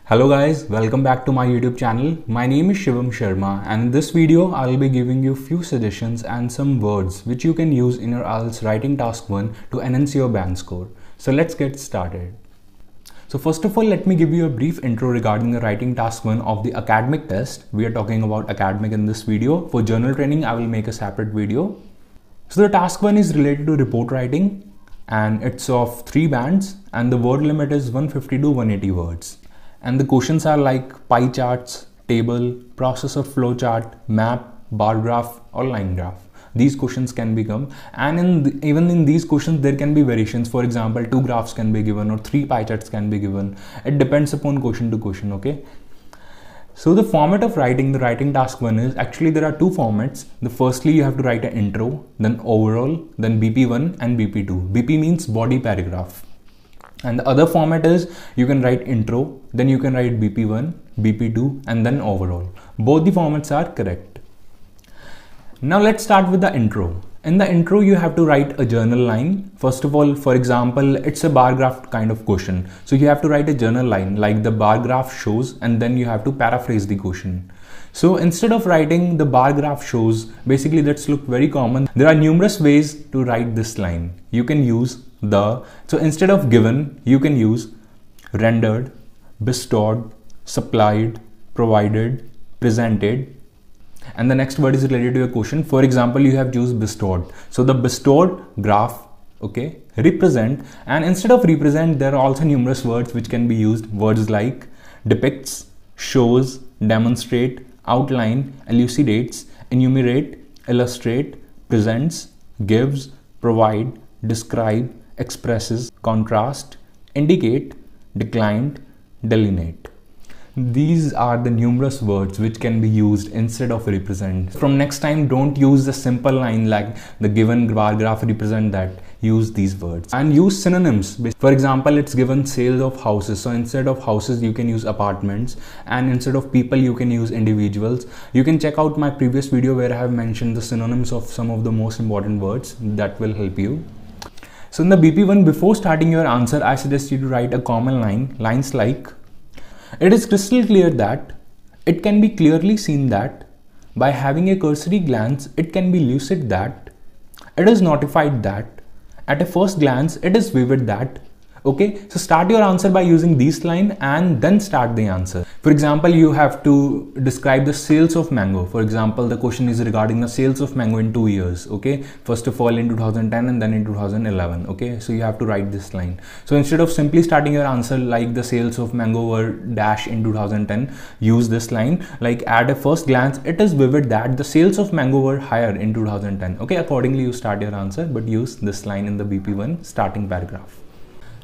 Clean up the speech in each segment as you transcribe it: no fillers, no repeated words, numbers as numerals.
Hello guys, welcome back to my YouTube channel. My name is Shivam Sharma and in this video I'll be giving you few suggestions and some words which you can use in your IELTS writing task 1 to enhance your band score. So let's get started. So first of all, let me give you a brief intro regarding the writing task 1 of the academic test. We are talking about academic in this video. For journal training, I will make a separate video. So the task 1 is related to report writing and it's of 3 bands and the word limit is 150 to 180 words. And the questions are like pie charts, table, process of flow chart, map, bar graph or line graph. These questions can become, and even in these questions there can be variations. For example, 2 graphs can be given or 3 pie charts can be given. It depends upon question to question, okay? So the format of writing the writing task 1 is, actually there are 2 formats. The firstly you have to write an intro, then overall, then BP1 and BP2. BP means body paragraph. And the other format is you can write intro, then you can write BP1, BP2 and then overall. Both the formats are correct. Now let's start with the intro. In the intro you have to write a journal line. First of all, for example, it's a bar graph kind of question. So you have to write a journal line like the bar graph shows and then you have to paraphrase the question. So instead of writing the bar graph shows, basically that's look very common. There are numerous ways to write this line. You can use so instead of given, you can use rendered, bestowed, supplied, provided, presented. And the next word is related to a question. For example, you have used bestowed. So the bestowed graph, okay, represent, and instead of represent, there are also numerous words which can be used. Words like depicts, shows, demonstrate, outline, elucidates, enumerate, illustrate, presents, gives, provide, describe, expresses, contrast, indicate, declined, delineate. These are the numerous words which can be used instead of represent. From next time, don't use the simple line like the given bar graph represent that. Use these words and use synonyms. For example, it's given sales of houses. So instead of houses, you can use apartments, and instead of people, you can use individuals. You can check out my previous video where I have mentioned the synonyms of some of the most important words. That will help you. So in the BP1, before starting your answer, I suggest you to write a common lines like, it is crystal clear that, it can be clearly seen that, by having a cursory glance, it can be lucid that, it is notified that, at a first glance, it is vivid that. Okay, so start your answer by using these lines and then start the answer. For example, you have to describe the sales of mango. For example, the question is regarding the sales of mango in 2 years. Okay, first of all in 2010 and then in 2011. Okay, so you have to write this line. So instead of simply starting your answer like the sales of mango were dash in 2010, use this line like, at a first glance, it is vivid that the sales of mango were higher in 2010. Okay, accordingly you start your answer, but use this line in the BP1 starting paragraph.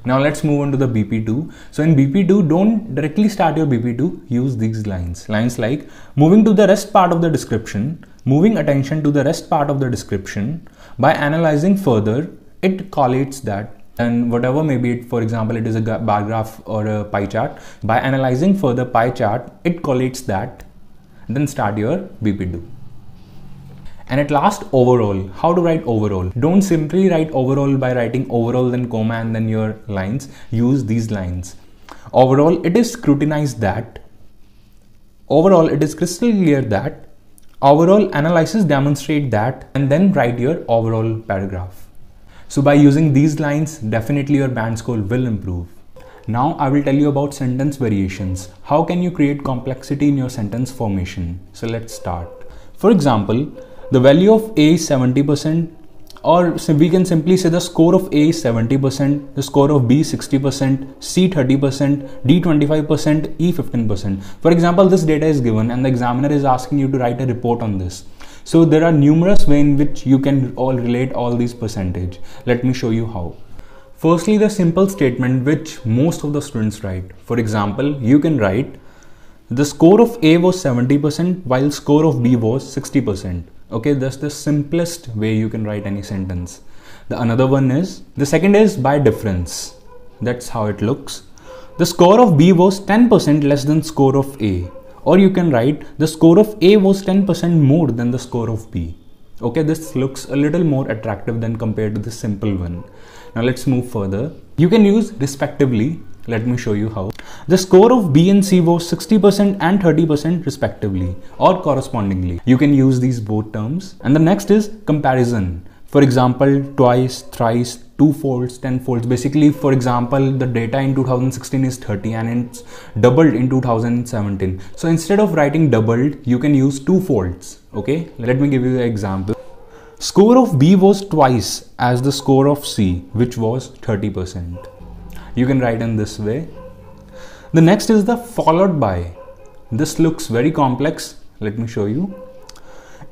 Now let's move on to the BP2. So in BP2, don't directly start your BP2, use these lines. Lines like, moving to the rest part of the description, moving attention to the rest part of the description, by analyzing further, it collates that. And whatever maybe it, for example, it is a bar graph or a pie chart. By analyzing further pie chart, it collates that. Then start your BP2. And at last, overall. How to write overall? Don't simply write overall by writing overall then comma and then your lines. Use these lines. Overall, it is scrutinized that. Overall, it is crystal clear that. Overall, analysis demonstrate that, and then write your overall paragraph. So by using these lines, definitely your band score will improve. Now I will tell you about sentence variations. How can you create complexity in your sentence formation? So let's start. For example, the value of A is 70%, or we can simply say the score of A is 70%, the score of B is 60%, C 30%, D 25%, E 15%. For example, this data is given and the examiner is asking you to write a report on this. So there are numerous ways in which you can relate all these percentage. Let me show you how. Firstly, the simple statement which most of the students write. For example, you can write, the score of A was 70% while score of B was 60%. Okay, that's the simplest way you can write any sentence. The second is by difference. That's how it looks. The score of B was 10% less than score of A. Or you can write, the score of A was 10% more than the score of B. Okay, this looks a little more attractive than compared to the simple one. Now let's move further. You can use respectively Let me show you how. The score of B and C was 60% and 30% respectively, or correspondingly. You can use these both terms. And the next is comparison. For example, twice, thrice, 2 folds, 10 folds. Basically, for example, the data in 2016 is 30 and it's doubled in 2017. So instead of writing doubled, you can use 2 folds. Okay, let me give you an example. Score of B was twice as the score of C, which was 30%. You can write in this way. The next is the followed by. This looks very complex. Let me show you.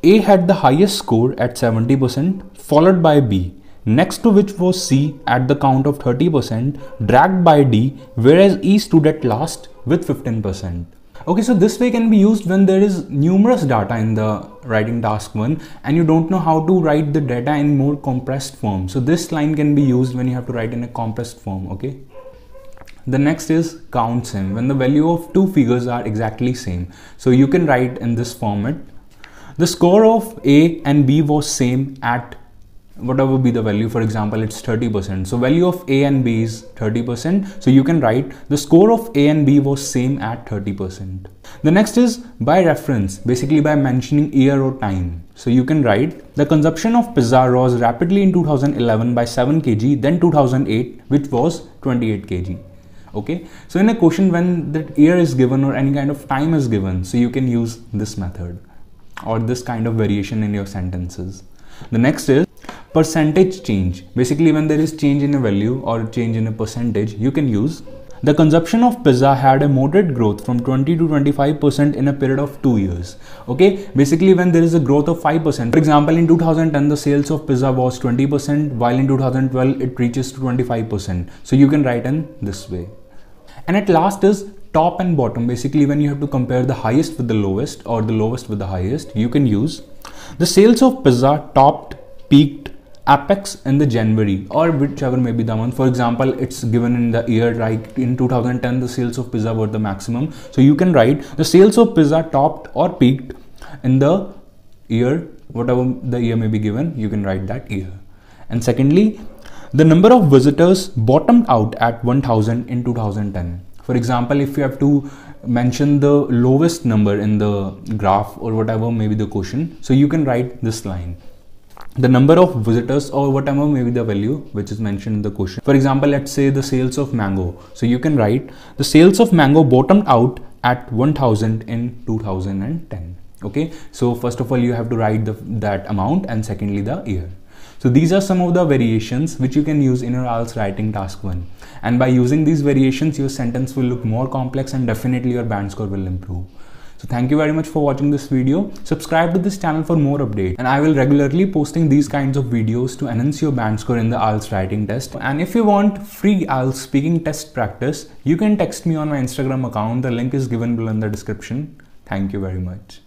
A had the highest score at 70%, followed by B, next to which was C at the count of 30%, dragged by D, whereas E stood at last with 15%. Okay, so this way can be used when there is numerous data in the writing task 1 and you don't know how to write the data in more compressed form. So this line can be used when you have to write in a compressed form, okay? The next is count sim, when the value of 2 figures are exactly same. So you can write in this format. The score of A and B was same at whatever be the value. For example, it's 30%. So value of A and B is 30%. So you can write the score of A and B was same at 30%. The next is by reference, basically by mentioning year or time. So you can write the consumption of pizza rose rapidly in 2011 by 7 kg, then 2008, which was 28 kg. Okay, so in a question when the year is given or any kind of time is given, so you can use this method or this kind of variation in your sentences. The next is percentage change. Basically, when there is change in a value or change in a percentage, you can use the consumption of pizza had a moderate growth from 20 to 25% in a period of 2 years. Okay, basically when there is a growth of 5%. For example, in 2010 the sales of pizza was 20%, while in 2012 it reaches to 25%. So you can write in this way. And at last is top and bottom. Basically when you have to compare the highest with the lowest or the lowest with the highest, you can use the sales of pizza topped, peaked, apex in the January or whichever may be the month. For example, it's given in the year, like in 2010 the sales of pizza were the maximum. So you can write the sales of pizza topped or peaked in the year, whatever the year may be given, you can write that year. And secondly, the number of visitors bottomed out at 1000 in 2010. For example, if you have to mention the lowest number in the graph or whatever may be the question, so you can write this line. The number of visitors or whatever may be the value which is mentioned in the question. For example, let's say the sales of mango. So you can write the sales of mango bottomed out at 1000 in 2010. Okay, so first of all you have to write that amount and secondly the year. So these are some of the variations which you can use in your IELTS writing task 1. And by using these variations, your sentence will look more complex and definitely your band score will improve. So thank you very much for watching this video. Subscribe to this channel for more updates. And I will regularly posting these kinds of videos to enhance your band score in the IELTS writing test. And if you want free IELTS speaking test practice, you can text me on my Instagram account. The link is given below in the description. Thank you very much.